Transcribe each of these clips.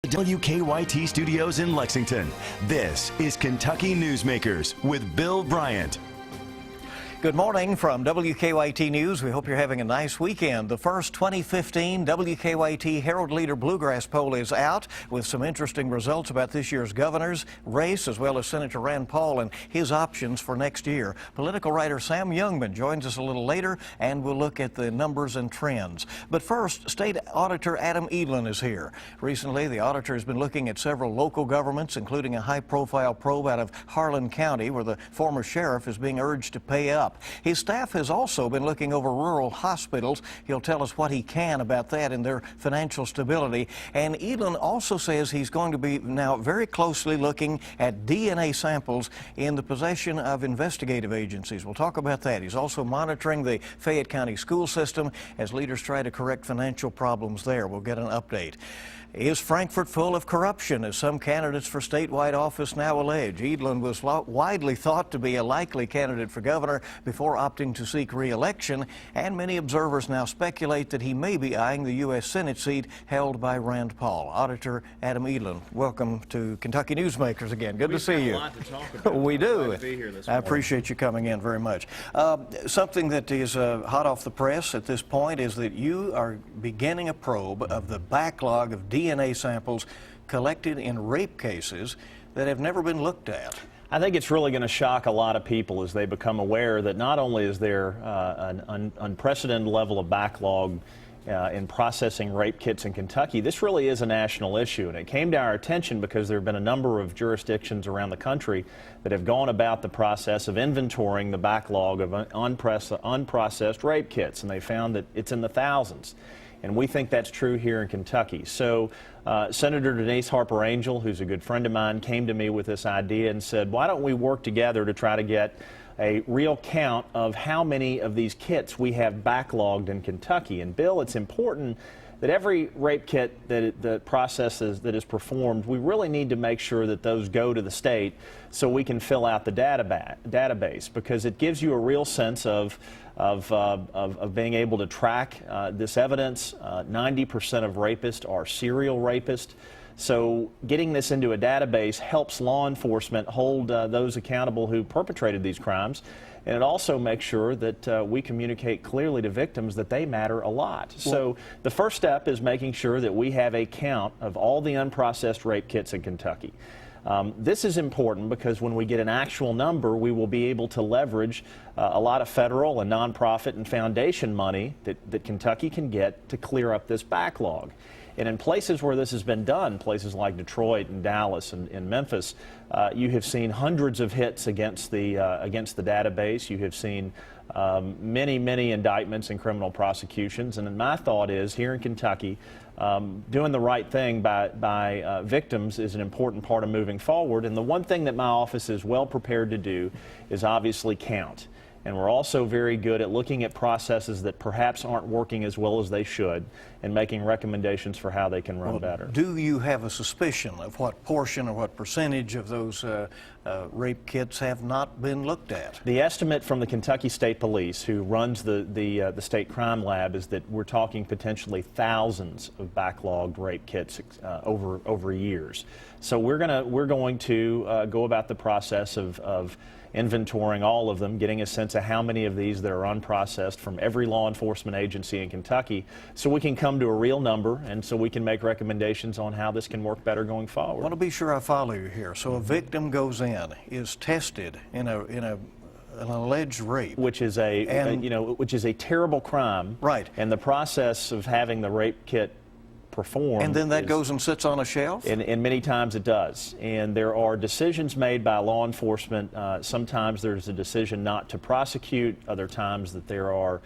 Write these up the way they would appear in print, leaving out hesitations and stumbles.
WKYT Studios in Lexington, this is Kentucky Newsmakers with Bill Bryant. Good morning from WKYT News. We hope you're having a nice weekend. The first 2015 WKYT Herald Leader Bluegrass poll is out with some interesting results about this year's governor's race, as well as Senator Rand Paul and his options for next year. Political writer Sam Youngman joins us a little later, and we'll look at the numbers and trends. But first, State Auditor Adam Edlin is here. Recently, the auditor has been looking at several local governments, including a high-profile probe out of Harlan County, where the former sheriff is being urged to pay up. His staff has also been looking over rural hospitals. He'll tell us what he can about that and their financial stability. And Edlin also says he's going to be now very closely looking at DNA samples in the possession of investigative agencies. We'll talk about that. He's also monitoring the Fayette County school system as leaders try to correct financial problems there. We'll get an update. Is Frankfort full of corruption, as some candidates for statewide office now allege? Edlin was widely thought to be a likely candidate for governor before opting to seek re-election, and many observers now speculate that he may be eyeing the U.S. Senate seat held by Rand Paul. Auditor Adam Edlin, welcome to Kentucky Newsmakers again. Good to see you. We have a lot to talk about. We do. Glad to be here this I morning. appreciate you coming in very much. Something that is hot off the press at this point is that you are beginning a probe of the backlog of DNA samples collected in rape cases that have never been looked at. I think it's really going to shock a lot of people as they become aware that not only is there an unprecedented level of backlog in processing rape kits in Kentucky, this really is a national issue. And it came to our attention because there have been a number of jurisdictions around the country that have gone about the process of inventorying the backlog of unprocessed rape kits, and they found that it's in the thousands. And we think that's true here in Kentucky. So Senator Denise Harper Angel, who's a good friend of mine, came to me with this idea and said, why don't we work together to try to get a real count of how many of these kits we have backlogged in Kentucky. And Bill, it's important that every rape kit that processes that is performed, we really need to make sure that those go to the state so we can fill out the database, because it gives you a real sense of being able to track this evidence. 90% of rapists are serial rapists. So getting this into a database helps law enforcement hold those accountable who perpetrated these crimes. And it also makes sure that we communicate clearly to victims that they matter a lot. So the first step is making sure that we have a count of all the unprocessed rape kits in Kentucky. This is important because when we get an actual number, we will be able to leverage a lot of federal and nonprofit and foundation money that Kentucky can get to clear up this backlog. And in places where this has been done, places like Detroit and Dallas and Memphis, you have seen hundreds of hits against the database. You have seen many indictments and criminal prosecutions. And my thought is, here in Kentucky, doing the right thing by victims is an important part of moving forward. And the one thing that my office is well prepared to do is obviously count. And we're also very good at looking at processes that perhaps aren't working as well as they should and making recommendations for how they can run better. Do you have a suspicion of what portion or what percentage of those rape kits have not been looked at? The estimate from the Kentucky State Police, who runs the state crime lab, is that we're talking potentially thousands of backlogged rape kits over years. So we're going to go about the process of inventorying all of them, getting a sense of how many of these that are unprocessed from every law enforcement agency in Kentucky, so we can come to a real number and so we can make recommendations on how this can work better going forward. I want to be sure I follow you here. So a victim goes in, is tested in an alleged rape, which is a terrible crime. Right. And the process of having the rape kit performed. And then that goes and sits on a shelf? And many times it does. And there are decisions made by law enforcement. Sometimes there's a decision not to prosecute. Other times that there are,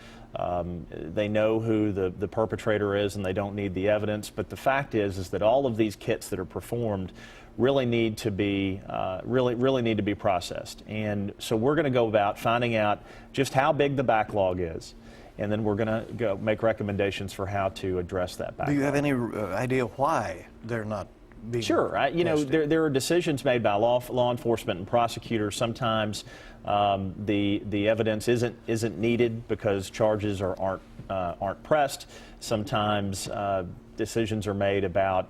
they know who the perpetrator is and they don't need the evidence. But the fact is that all of these kits that are performed really need to be need to be processed. And so we're going to go about finding out just how big the backlog is. And then we're going to go make recommendations for how to address that backlog. Do you have any idea why they're not being Sure. You know, there are decisions made by law enforcement and prosecutors. Sometimes the evidence isn't needed because charges aren't pressed. Sometimes decisions are made about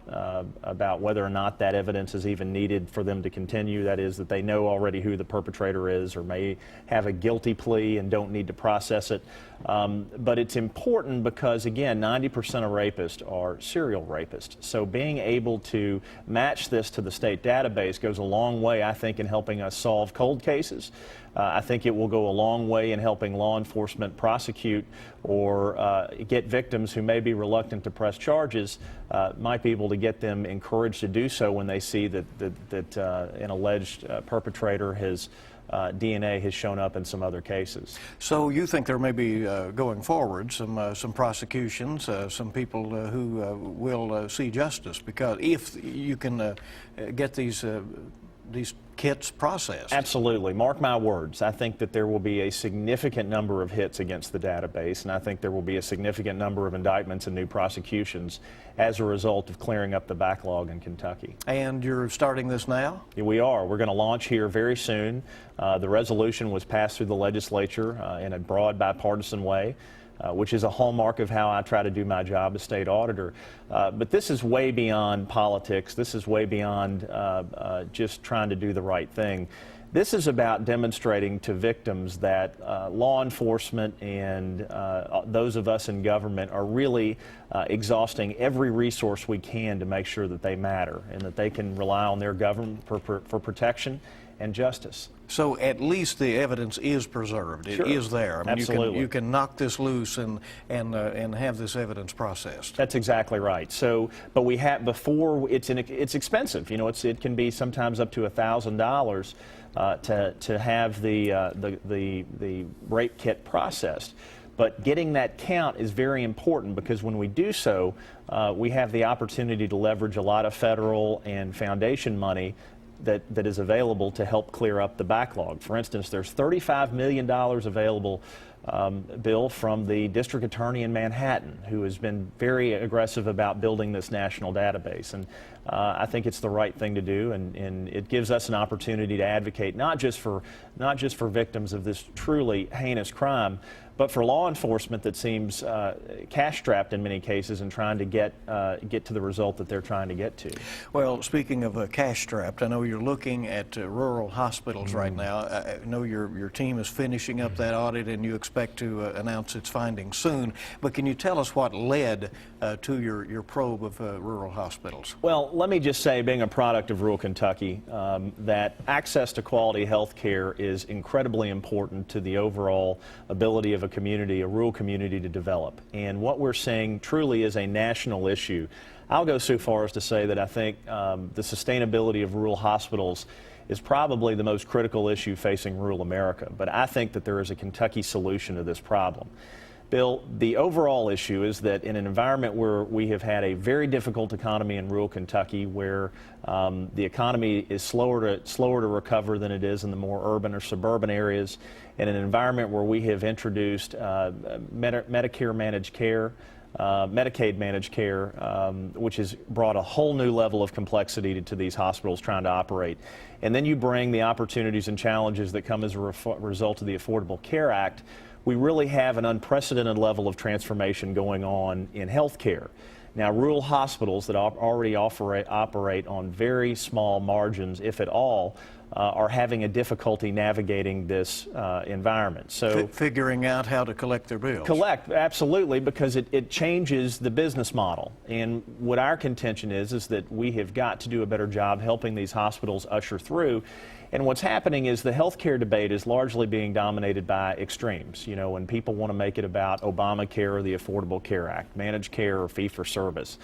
whether or not that evidence is even needed for them to continue. That is, that they know already who the perpetrator is or may have a guilty plea and don't need to process it. But it's important because, again, 90% of rapists are serial rapists. So being able to match this to the state database goes a long way, I think, in helping us solve cold cases. I think it will go a long way in helping law enforcement prosecute or get victims who may be reluctant to press charges, might be able to get them encouraged to do so when they see that an alleged perpetrator has DNA has shown up in some other cases. So you think there may be, going forward, some prosecutions, some people who will see justice, because if you can get these kits processed. Absolutely. Mark my words. I think that there will be a significant number of hits against the database, and I think there will be a significant number of indictments and new prosecutions as a result of clearing up the backlog in Kentucky. And you're starting this now? Yeah, we are. We're going to launch here very soon. The resolution was passed through the legislature in a broad bipartisan way, which is a hallmark of how I try to do my job as state auditor. But this is way beyond politics. This is way beyond just trying to do the right thing. This is about demonstrating to victims that law enforcement and those of us in government are really exhausting every resource we can to make sure that they matter and that they can rely on their government for protection and justice. So at least the evidence is preserved. It Sure. is there. I mean, Absolutely. you can knock this loose and have this evidence processed. That's exactly right. So, but we have before it's expensive. You know, it can be sometimes up to $1,000 to have the rape kit processed. But getting that count is very important because when we do so, we have the opportunity to leverage a lot of federal and foundation money that is available to help clear up the backlog. For instance, there's $35 million available, Bill, from the district attorney in Manhattan, who has been very aggressive about building this national database. And I think it's the right thing to do, and it gives us an opportunity to advocate not just for victims of this truly heinous crime, but for law enforcement that seems cash-strapped in many cases and trying to get to the result that they're trying to get to. Well, speaking of cash-strapped, I know you're looking at rural hospitals right now. I know your team is finishing up that audit, and you expect to announce its findings soon. But can you tell us what led to your probe of rural hospitals? Well, let me just say, being a product of rural Kentucky, that access to quality health care is incredibly important to the overall ability of a rural community to develop. And what we're seeing truly is a national issue. I'll go so far as to say that I think the sustainability of rural hospitals is probably the most critical issue facing rural America. But I think that there is a Kentucky solution to this problem. Bill, the overall issue is that in an environment where we have had a very difficult economy in rural Kentucky, where the economy is slower to recover than it is in the more urban or suburban areas, in an environment where we have introduced Medicare managed care, Medicaid managed care, which has brought a whole new level of complexity to these hospitals trying to operate. And then you bring the opportunities and challenges that come as a result of the Affordable Care Act. We really have an unprecedented level of transformation going on in health care. Now, rural hospitals that already operate on very small margins, if at all, are having a difficulty navigating this environment. So figuring out how to collect their bills. Absolutely, because it changes the business model. And what our contention is that we have got to do a better job helping these hospitals usher through. And what's happening is the healthcare debate is largely being dominated by extremes. You know, when people want to make it about Obamacare or the Affordable Care Act, managed care or fee-for-service.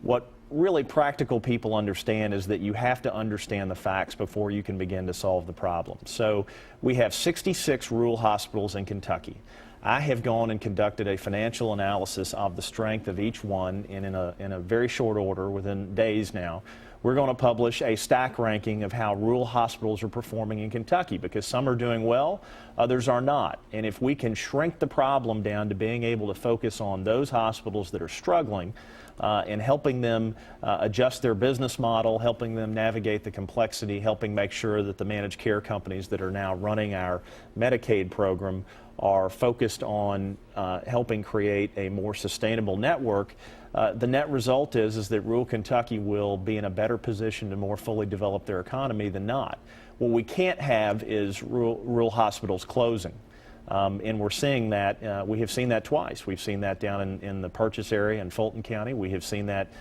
What really practical people understand is that you have to understand the facts before you can begin to solve the problem. So we have 66 rural hospitals in Kentucky. I have gone and conducted a financial analysis of the strength of each one, and in a very short order, within days now, we're going to publish a stack ranking of how rural hospitals are performing in Kentucky, because some are doing well, others are not. And if we can shrink the problem down to being able to focus on those hospitals that are struggling and helping them adjust their business model, helping them navigate the complexity, helping make sure that the managed care companies that are now running our Medicaid program are focused on helping create a more sustainable network, the net result is that rural Kentucky will be in a better position to more fully develop their economy than not. What we can't have is rural hospitals closing. And we're seeing that, we have seen that twice. We've seen that down in the Purchase area in Fulton County. We have seen that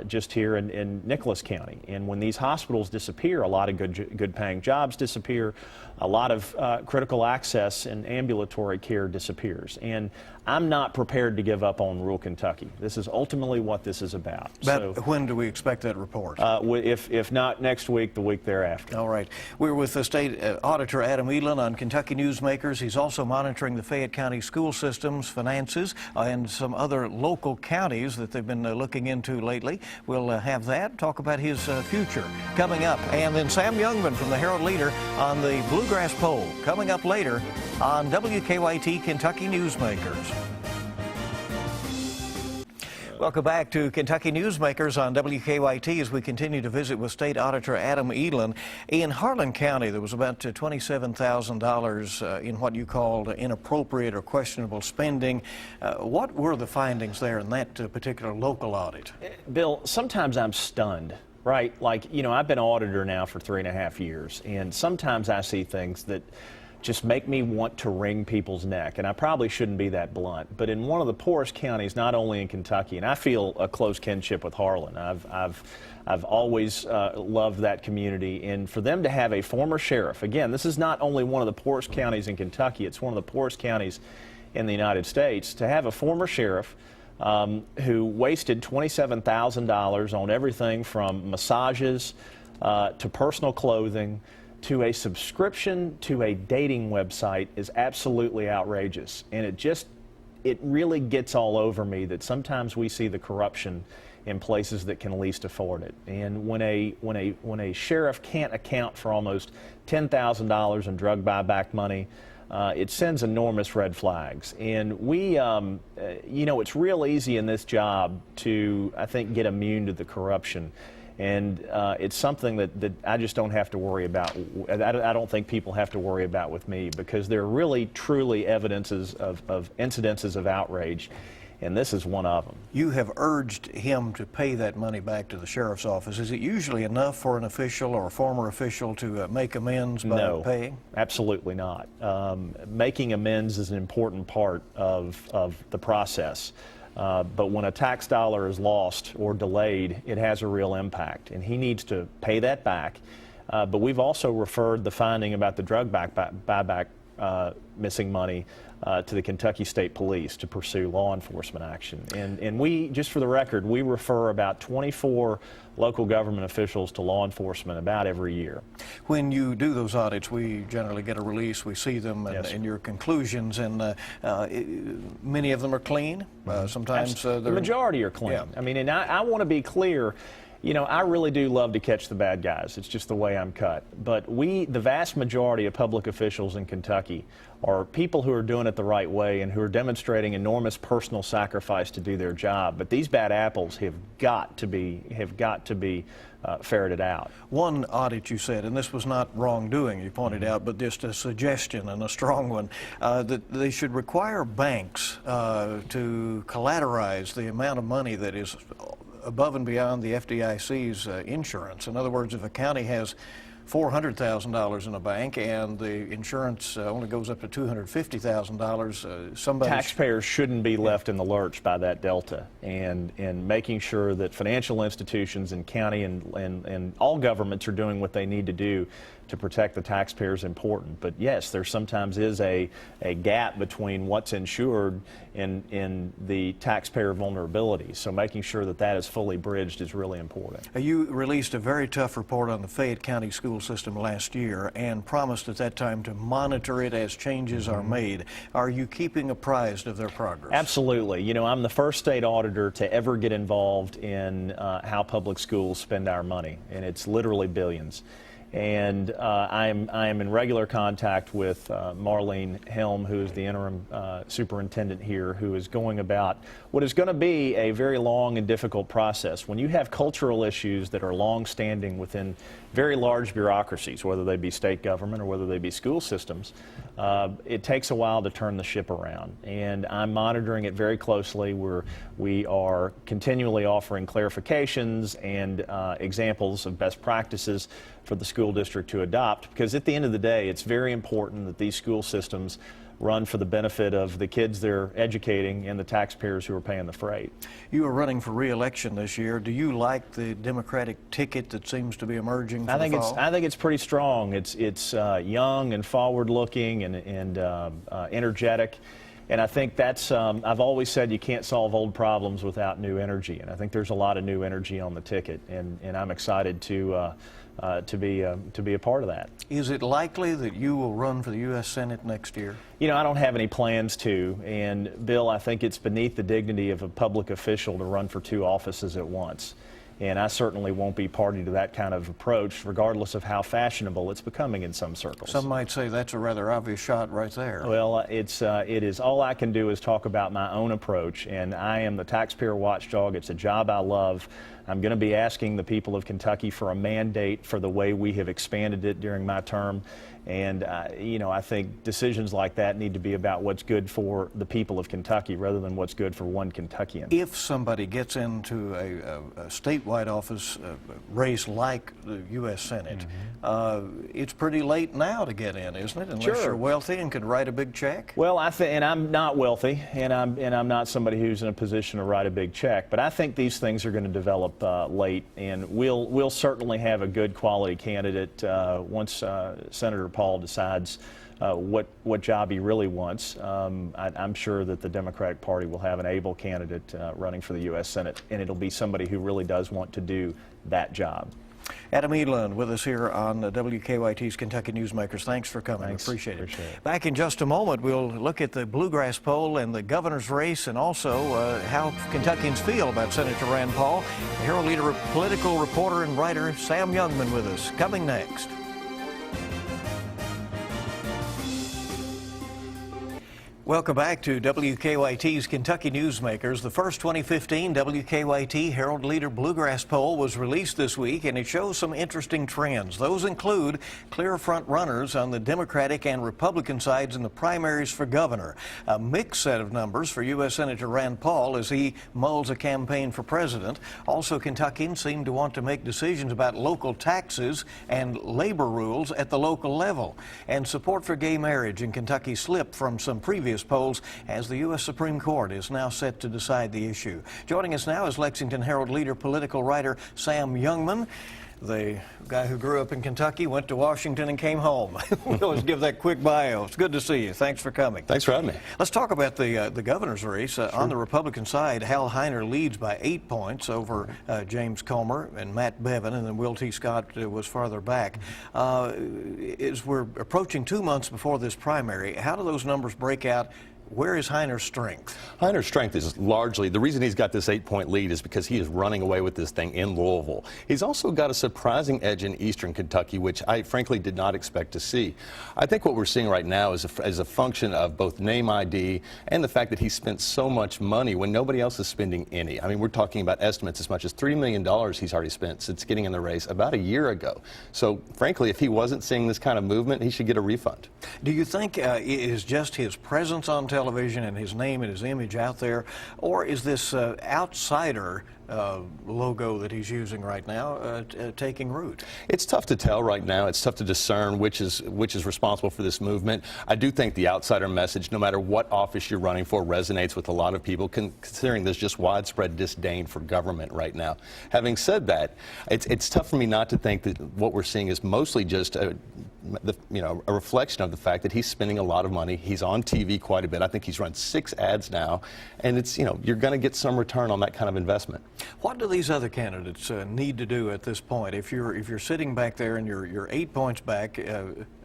just here in Nicholas County. And when these hospitals disappear, a lot of good paying jobs disappear, a lot of critical access and ambulatory care disappears. And I'm not prepared to give up on rural Kentucky. This is ultimately what this is about. But when do we expect that report? If not next week, the week thereafter. All right. We're with the State Auditor Adam Elin on Kentucky Newsmakers. He's also monitoring the Fayette County school systems, finances, and some other local counties that they've been looking into lately. We'll have that, talk about his future coming up. And then Sam Youngman from the Herald Leader on the Bluegrass poll coming up later on WKYT Kentucky Newsmakers. Welcome back to Kentucky Newsmakers on WKYT as we continue to visit with State Auditor Adam Elin. In Harlan County, there was about $27,000 in what you called inappropriate or questionable spending. What were the findings there in that particular local audit? Bill, sometimes I'm stunned, right? Like, you know, I've been auditor now for 3.5 years, and sometimes I see things that just make me want to wring people's neck, and I probably shouldn't be that blunt. But in one of the poorest counties, not only in Kentucky, and I feel a close kinship with Harlan. I've always loved that community, and for them to have a former sheriff, again, this is not only one of the poorest counties in Kentucky, it's one of the poorest counties in the United States, to have a former sheriff who wasted $27,000 on everything from massages to personal clothing to a subscription to a dating website is absolutely outrageous. And it really gets all over me that sometimes we see the corruption in places that can least afford it. And when a sheriff can't account for almost $10,000 in drug buyback money, it sends enormous red flags. And we, you know, it's real easy in this job to, I think, get immune to the corruption. And it's something that I just don't have to worry about. I don't think people have to worry about with me, because there are really, truly evidences of incidences of outrage, and this is one of them. You have urged him to pay that money back to the sheriff's office. Is it usually enough for an official or a former official to make amends by paying? No, absolutely not. Making amends is an important part of the process. But when a tax dollar is lost or delayed, it has a real impact, and he needs to pay that back. But we've also referred the finding about the drug buyback missing money to the Kentucky State Police to pursue law enforcement action. And we, just for the record, we refer about 24 local government officials to law enforcement about every year. When you do those audits, we generally get a release. We see them in your conclusions, and many of them are clean. Sometimes the majority are clean. Yeah. I mean, and I want to be clear. You know, I really do love to catch the bad guys. It's just the way I'm cut. But the vast majority of public officials in Kentucky are people who are doing it the right way and who are demonstrating enormous personal sacrifice to do their job. But these bad apples have got to be ferreted out. One audit you said, and this was not wrongdoing, you pointed out, but just a suggestion, and a strong one, that they should require banks to collateralize the amount of money that is above and beyond the FDIC's insurance. In other words, if a county has $400,000 in a bank and the insurance only goes up to $250,000, somebody... Taxpayers shouldn't be left in the lurch by that delta, and making sure that financial institutions and county and all governments are doing what they need to do to protect the taxpayer is important. But yes, there sometimes is a gap between what's insured and the taxpayer vulnerability. So making sure that that is fully bridged is really important. You released a very tough report on the Fayette County school system last year and promised at that time to monitor it as changes are made. Are you keeping apprised of their progress? Absolutely. You know, I'm the first state auditor to ever get involved in how public schools spend our money, and it's literally billions. And I am in regular contact with Marlene Helm, who is the interim superintendent here, who is going about what is going to be a very long and difficult process. When you have cultural issues that are long-standing within very large bureaucracies, whether they be state government or whether they be school systems, it takes a while to turn the ship around. And I'm monitoring it very closely. We are continually offering clarifications and examples of best practices for the school district to adopt, because at the end of the day, it's very important that these school systems run for the benefit of the kids they're educating and the taxpayers who are paying the freight. You are running for re-election this year. Do you like the Democratic ticket that seems to be emerging for the fall? I think it's pretty strong. It's young and forward-looking and energetic. And I think that's, I've always said you can't solve old problems without new energy. And I think there's a lot of new energy on the ticket. And I'm excited to be a part of that. Is it likely that you will run for the U.S. Senate next year? You know, I don't have any plans to. And Bill, I think it's beneath the dignity of a public official to run for two offices at once. And I certainly won't be party to that kind of approach, regardless of how fashionable it's becoming in some circles. Some might say that's a rather obvious shot right there. Well, it is all I can do is talk about my own approach, and I am the taxpayer watchdog. It's a job I love. I'm going to be asking the people of Kentucky for a mandate for the way we have expanded it during my term. And, you know, I think decisions like that need to be about what's good for the people of Kentucky rather than what's good for one Kentuckian. If somebody gets into a statewide office race like the U.S. Senate, it's pretty late now to get in, isn't it? Unless you're wealthy and could write a big check. Well, and I'm not wealthy, and I'm not somebody who's in a position to write a big check. But I think these things are going to develop late, and we'll certainly have a good quality candidate once Senator Paul decides what job he really wants. I'm sure that the Democratic Party will have an able candidate running for the U.S. Senate, and it'll be somebody who really does want to do that job. Adam Edlund with us here on WKYT's Kentucky Newsmakers. Thanks for coming. Thanks. Appreciate it. Back in just a moment, we'll look at the Bluegrass poll and the governor's race, and also how Kentuckians feel about Senator Rand Paul. The Herald Leader political reporter and writer Sam Youngman with us. Coming next. Welcome back to WKYT's Kentucky Newsmakers. The first 2015 WKYT Herald Leader Bluegrass poll was released this week, and it shows some interesting trends. Those include clear front runners on the Democratic and Republican sides in the primaries for governor. A mixed set of numbers for U.S. Senator Rand Paul as he mulls a campaign for president. Also, Kentuckians seem to want to make decisions about local taxes and labor rules at the local level. And support for gay marriage in Kentucky slipped from some previous polls as the U.S. Supreme Court is now set to decide the issue. Joining us now is Lexington Herald Leader political writer Sam Youngman, the guy who grew up in Kentucky, went to Washington and came home. We always give that quick bio. It's good to see you. Thanks for coming. Thanks for having me. Let's talk about the governor's race. On the Republican side, Hal Heiner leads by 8 points over James Comer and Matt Bevin, and then Will T. Scott was farther back. As we're approaching 2 months before this primary, how do those numbers break out? Where is Heiner's strength? Heiner's strength is largely, the reason he's got this 8-point lead is because he is running away with this thing in Louisville. He's also got a surprising edge in eastern Kentucky, which I frankly did not expect to see. I think what we're seeing right now is a function of both name ID and the fact that he spent so much money when nobody else is spending any. I mean, we're talking about estimates as much as $3 million he's already spent since getting in the race about a year ago. So frankly, if he wasn't seeing this kind of movement, he should get a refund. Do you think it is just his presence on television and his name and his image out there, or is this outsider logo that he's using right now taking root? It's tough to tell right now. It's tough to discern which is responsible for this movement. I do think the outsider message, no matter what office you're running for, resonates with a lot of people, considering there's just widespread disdain for government right now. Having said that, it's tough for me not to think that what we're seing is mostly just a reflection of the fact that he's spending a lot of money. He's on TV quite a bit. I think he's run 6 ads now, and it's, you're going to get some return on that kind of investment. What do these other candidates need to do at this point? If you're sitting back there and you're 8 points back,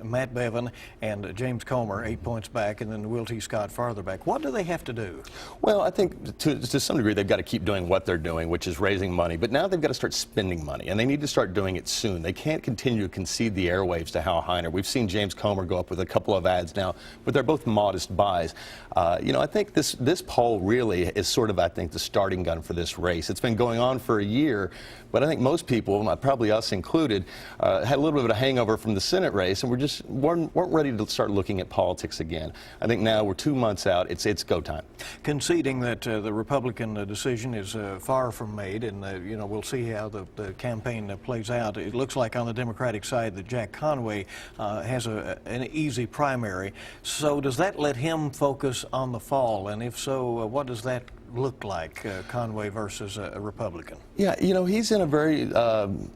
Matt Bevin and James Comer 8 points back, and then Will T. Scott farther back, what do they have to do? Well, I think to some degree they've got to keep doing what they're doing, which is raising money. But now they've got to start spending money, and they need to start doing it soon. They can't continue to concede the airwaves to Hal Heiner. We've seen James Comer go up with a couple of ads now, but they're both modest buys. I think this poll really is sort of, I think, the starting gun for this race. It's been going on for a year, but I think most people, probably us included, had a little bit of a hangover from the Senate race, and weren't ready to start looking at politics again. I think now we're 2 months out. It's go time. Conceding that the Republican decision is far from made, and we'll see how the campaign plays out. It looks like on the Democratic side that Jack Conway has an easy primary. So does that let him focus on the fall? And if so, what does that look like, Conway versus a Republican? Yeah, he's in a very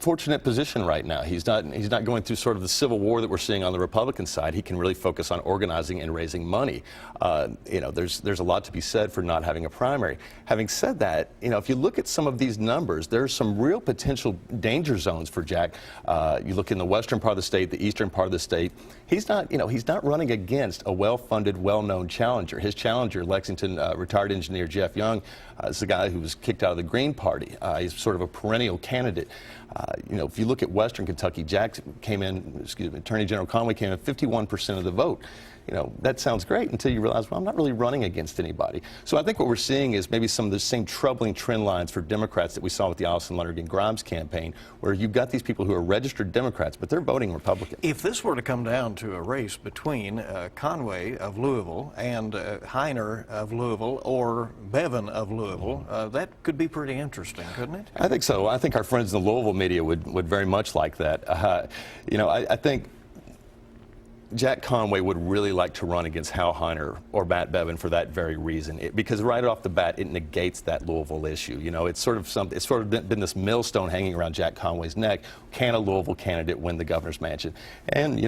fortunate position right now. He's not going through sort of the civil war that we're seeing on the Republican side. He can really focus on organizing and raising money. There's a lot to be said for not having a primary. Having said that, if you look at some of these numbers, there's some real potential danger zones for Jack. You look in the western part of the state, the eastern part of the state. He's not running against a well-funded, well-known challenger. His challenger, Lexington retired engineer Jeff Young, is the guy who was kicked out of the Green Party. He's sort of a perennial candidate. If you look at Western Kentucky, Attorney General Conway came in 51% of the vote. That sounds great until you realize, well, I'm not really running against anybody. So I think what we're seeing is maybe some of the same troubling trend lines for Democrats that we saw with the Allison Lonergan Grimes campaign, where you've got these people who are registered Democrats, but they're voting Republican. If this were to come down to a race between Conway of Louisville and Heiner of Louisville or Bevin of Louisville, that could be pretty interesting, couldn't it? I think so. I think our friends in the Louisville media would very much like that. I think Jack Conway would really like to run against Hal Heiner or Matt Bevin for that very reason, because right off the bat it negates that Louisville issue. It's sort of been this millstone hanging around Jack Conway's neck. Can a Louisville candidate win the governor's mansion? And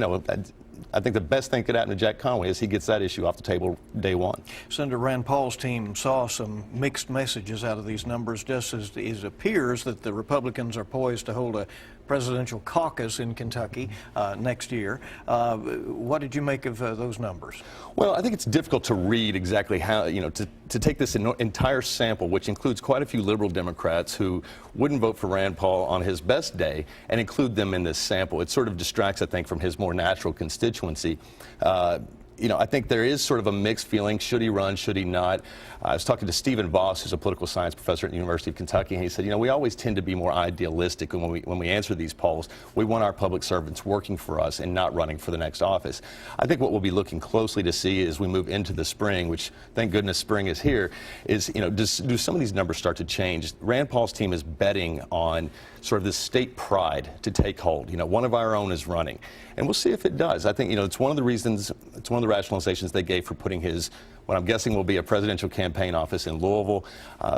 I think the best thing could happen to Jack Conway is he gets that issue off the table day one. Senator Rand Paul's team saw some mixed messages out of these numbers, just as it appears that the Republicans are poised to hold a presidential caucus in Kentucky next year. What did you make of those numbers? Well, I think it's difficult to read exactly how, to take this entire sample, which includes quite a few liberal Democrats who wouldn't vote for Rand Paul on his best day, and include them in this sample. It sort of distracts, I think, from his more natural constituency. I think there is sort of a mixed feeling. Should he run? Should he not? I was talking to Stephen Voss, who's a political science professor at the University of Kentucky, and he said, we always tend to be more idealistic when we answer these polls. We want our public servants working for us and not running for the next office. I think what we'll be looking closely to see as we move into the spring, which thank goodness spring is here, is, do some of these numbers start to change? Rand Paul's team is betting on sort of this state pride to take hold. One of our own is running. And we'll see if it does. I think, it's one of the reasons, it's one of the rationalizations they gave for putting his, what I'm guessing will be a presidential campaign office in Louisville.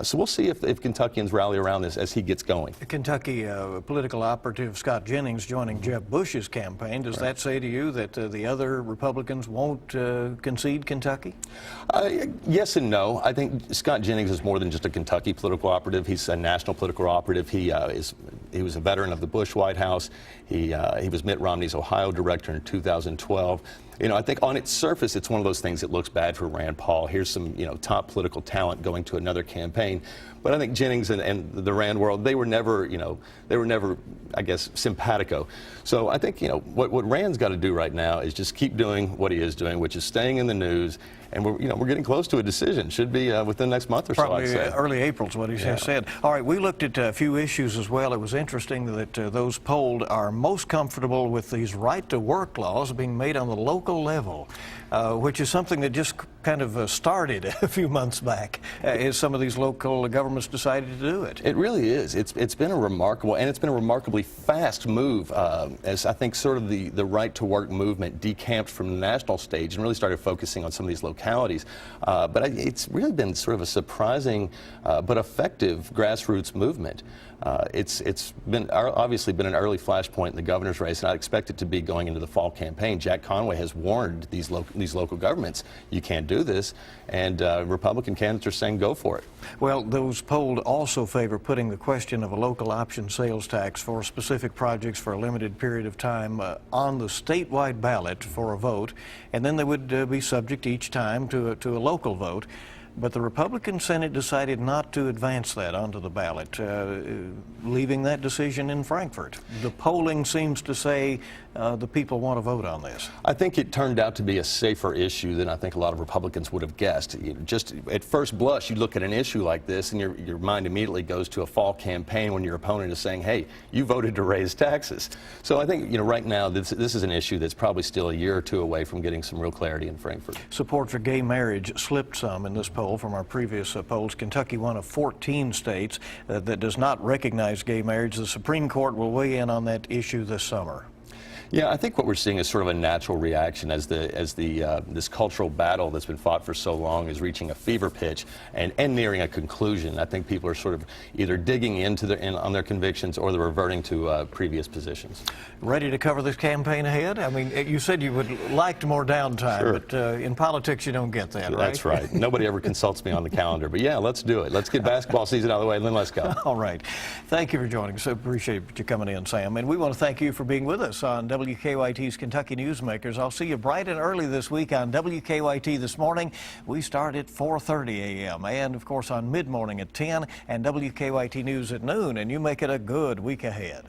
So we'll see if Kentuckians rally around this as he gets going. Kentucky political operative Scott Jennings joining Jeb Bush's campaign. Does that say to you that the other Republicans won't concede Kentucky? Yes and no. I think Scott Jennings is more than just a Kentucky political operative. He's a national political operative. He was a veteran of the Bush White House. He was Mitt Romney's Ohio director in 2012. I think on its surface, it's one of those things that looks bad for Rand Paul. Here's some, top political talent going to another campaign. But I think Jennings and the Rand world, they were never, I guess, simpatico. So I think, what Rand's got to do right now is just keep doing what he is doing, which is staying in the news. And we're getting close to a decision. Should be within the next month or so, I'd say. Probably early April is what he has said. All right, we looked at a few issues as well. It was interesting that those polled are most comfortable with these right-to-work laws being made on the local level, which is something that just kind of started a few months back as some of these local governments decided to do it. It really is. It's been a remarkably fast move as I think sort of the right-to-work movement decamped from the national stage and really started focusing on some of these localities. But it's really been sort of a surprising but effective grassroots movement. It's been obviously been an early flashpoint in the governor's race, and I expect it to be going into the fall campaign. Jack Conway has warned these local governments, you can't do this, and Republican candidates are saying go for it. Well, those polled also favor putting the question of a local option sales tax for specific projects for a limited period of time on the statewide ballot for a vote, and then they would be subject each time to a local vote. But the Republican Senate decided not to advance that onto the ballot, leaving that decision in Frankfort. The polling seems to say the people want to vote on this. I think it turned out to be a safer issue than I think a lot of Republicans would have guessed. Just at first blush, you look at an issue like this and your mind immediately goes to a fall campaign when your opponent is saying, hey, you voted to raise taxes. So I think, right now this is an issue that's probably still a year or two away from getting some real clarity in Frankfort. Support for gay marriage slipped some in this poll from our previous polls. Kentucky, one of 14 states that does not recognize gay marriage. The Supreme Court will weigh in on that issue this summer. Yeah, I think what we're seeing is sort of a natural reaction as this cultural battle that's been fought for so long is reaching a fever pitch and nearing a conclusion. I think people are sort of either digging on their convictions or they're reverting to previous positions. Ready to cover this campaign ahead? I mean, you said you would like more downtime, sure. But in politics you don't get that, right? That's right. Nobody ever consults me on the calendar, but yeah, let's do it. Let's get basketball season out of the way, and then let's go. All right. Thank you for joining us. I appreciate you coming in, Sam. And we want to thank you for being with us on WKYT's Kentucky Newsmakers. I'll see you bright and early this week on WKYT This Morning. We start at 4:30 a.m. and, of course, on mid-morning at 10 and WKYT News at noon. And you make it a good week ahead.